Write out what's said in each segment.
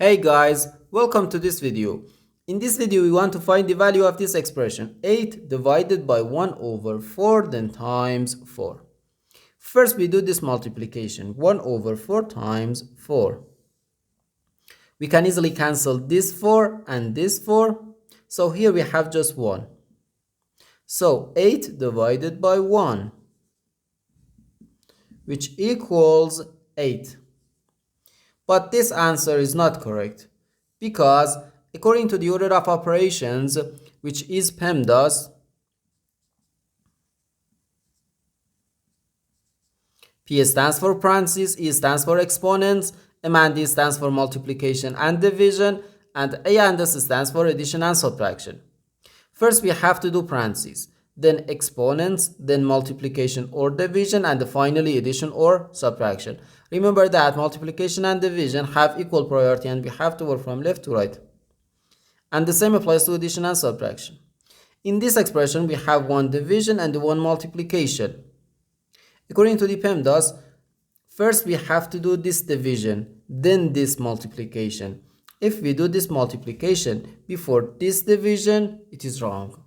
Hey guys, welcome to this video. In this video we want to find the value of this expression 8 divided by 1 over 4 then times 4. First we do this multiplication 1 over 4 times 4. We can easily cancel this 4 and this 4. So here we have just 1. So 8 divided by 1 which equals 8. But this answer is not correct because according to the order of operations, which is PEMDAS, P stands for parentheses, E stands for exponents, M and D stands for multiplication and division, and A and S stands for addition and subtraction. First we have to do parentheses, then exponents, then multiplication or division, and finally addition or subtraction. Remember that multiplication and division have equal priority and we have to work from left to right. And the same applies to addition and subtraction. In this expression we have one division and one multiplication. According to the PEMDAS, first we have to do this division, then this multiplication. If we do this multiplication before this division, it is wrong.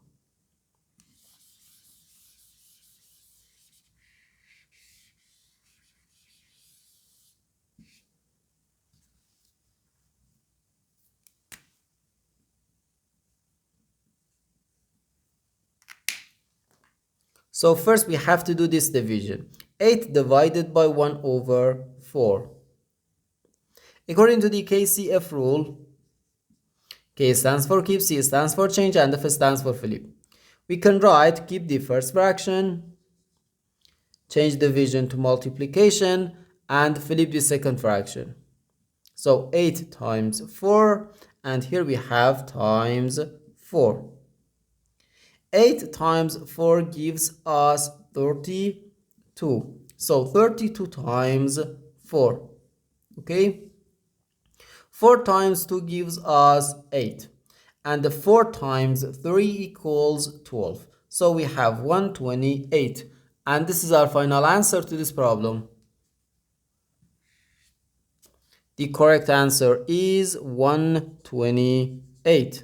So first we have to do this division. 8 divided by 1 over 4. According to the KCF rule, K stands for keep, C stands for change, and F stands for flip. We can write keep the first fraction, change division to multiplication, and flip the second fraction. So 8 times 4, and here we have times 4. 8 times 4 gives us 32. So 32 times 4. Okay? 4 times 2 gives us 8. And the 4 times 3 equals 12. So we have 128. And this is our final answer to this problem. The correct answer is 128.